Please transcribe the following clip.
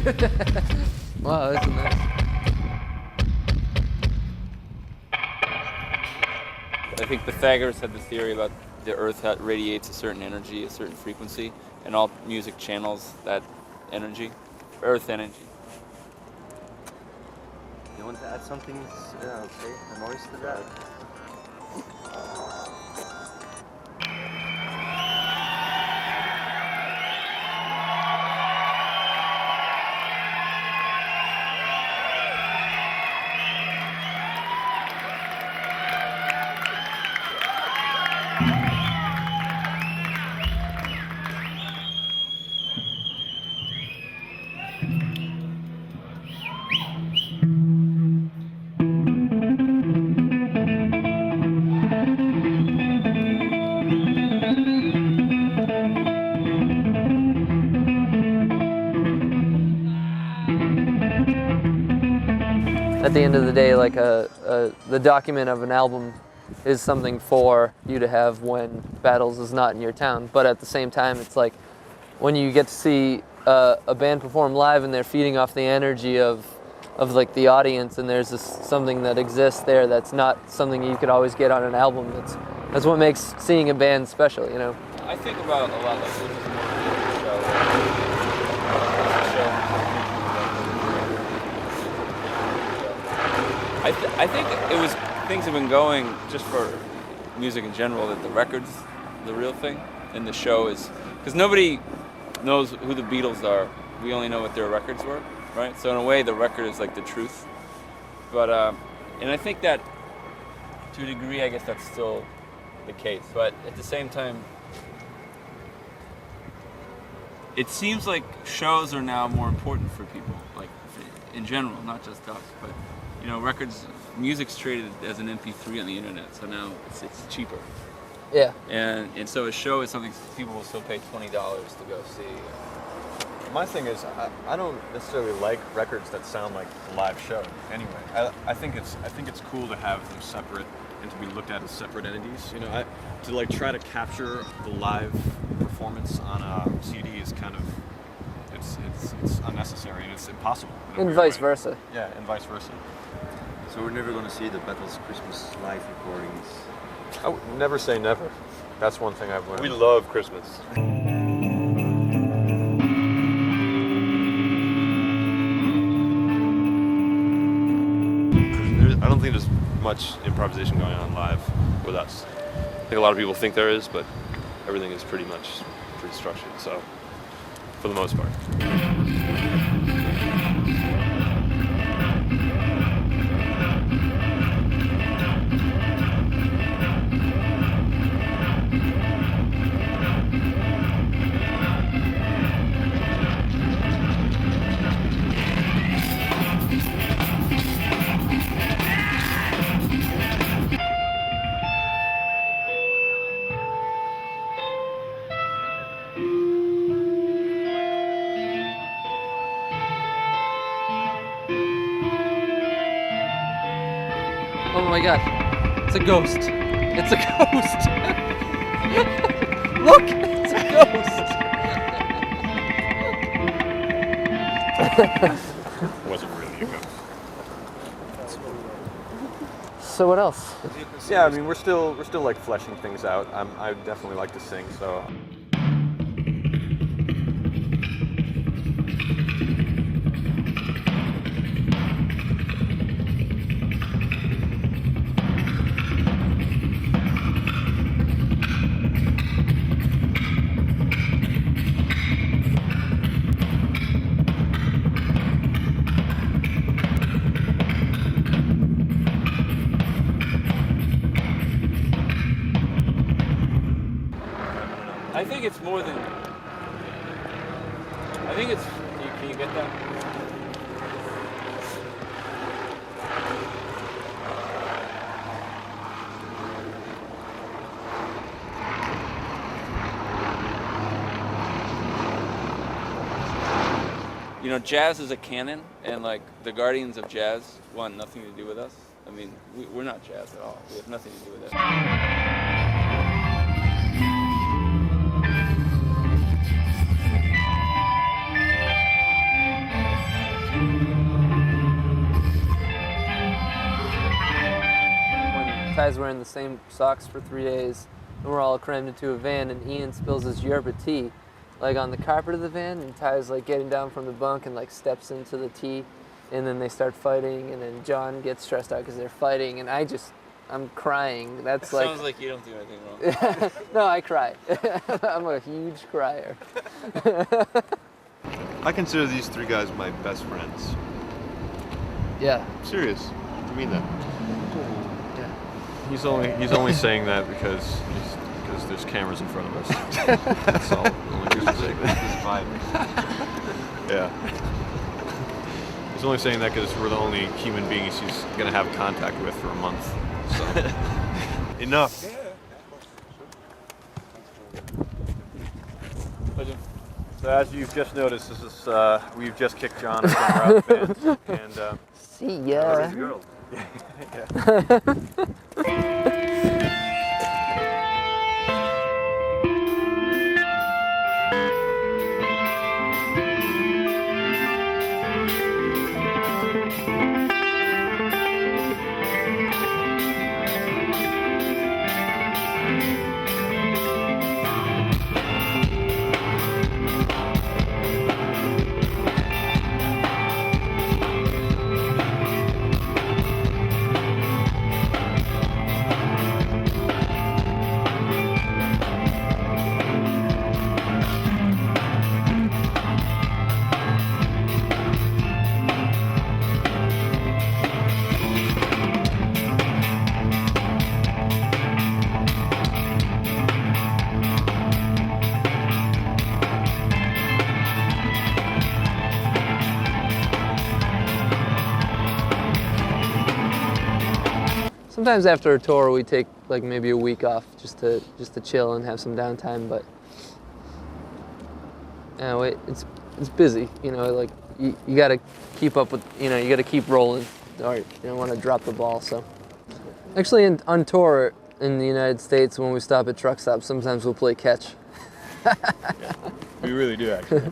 Wow, that's nice. I think Pythagoras had the theory about the Earth radiates a certain energy, a certain frequency, and all music channels that energy, Earth energy. You want to add something? Okay, a noise to that. At the end of the day, like the document of an album is something for you to have when Battles is not in your town. But at the same time, it's like when you get to see a band perform live and they're feeding off the energy of like the audience, and there's something that exists there that's not something you could always get on an album. That's what makes seeing a band special, you know. I think about a lot like this is more I think it was things have been going just for music in general that the record's the real thing, and the show is because nobody knows who the Beatles are. We only know what their records were, right? So in a way, the record is like the truth. But and I think that to a degree, I guess that's still the case. But at the same time, it seems like shows are now more important for people, like in general, not just us. But you know, music's traded as an MP3 on the internet, so now it's cheaper. Yeah. And so a show is something people will still pay $20 to go see. My thing is, I don't necessarily like records that sound like a live show. Anyway, I think it's cool to have them separate and to be looked at as separate entities. You know, to like try to capture the live performance on a CD is kind of it's unnecessary and it's impossible. And vice versa. Yeah, and vice versa. So we're never going to see the Battles Christmas live recordings. I would never say never. That's one thing I've learned. We love Christmas. I don't think there's much improvisation going on live with us. I think a lot of people think there is, but everything is pretty structured, so for the most part. Oh my god. It's a ghost. It's a ghost. Look, it's a ghost. Wasn't really a ghost. So what else? Yeah, I mean, we're still like fleshing things out. I definitely like to sing, so. I think it's more than. I think it's. Can you get that? You know, jazz is a canon, and like the guardians of jazz want nothing to do with us. I mean, we're not jazz at all. We have nothing to do with it. Ty's wearing the same socks for 3 days, and we're all crammed into a van, and Ian spills his yerba tea, like on the carpet of the van, and Ty's like getting down from the bunk and like steps into the tea, and then they start fighting, and then John gets stressed out because they're fighting, and I'm crying. That's like... Sounds like you don't do anything wrong. No, I cry. I'm a huge crier. I consider these three guys my best friends. Yeah. I'm serious. I mean that. Yeah. He's only saying that because there's cameras in front of us. That's all. The only reason he's saying that. This vibe. Yeah. He's only saying that because we're the only human beings he's gonna have contact with for a month. So Enough. So as you've just noticed, this is we've just kicked John and Drummer out of the band, and See ya. Girl. Sometimes after a tour, we take like maybe a week off just to chill and have some downtime. But it's busy. You know, like you got to keep up with. You know, you got to keep rolling, or you don't want to drop the ball. So, actually, on tour in the United States, when we stop at truck stops, sometimes we'll play catch. we really do actually.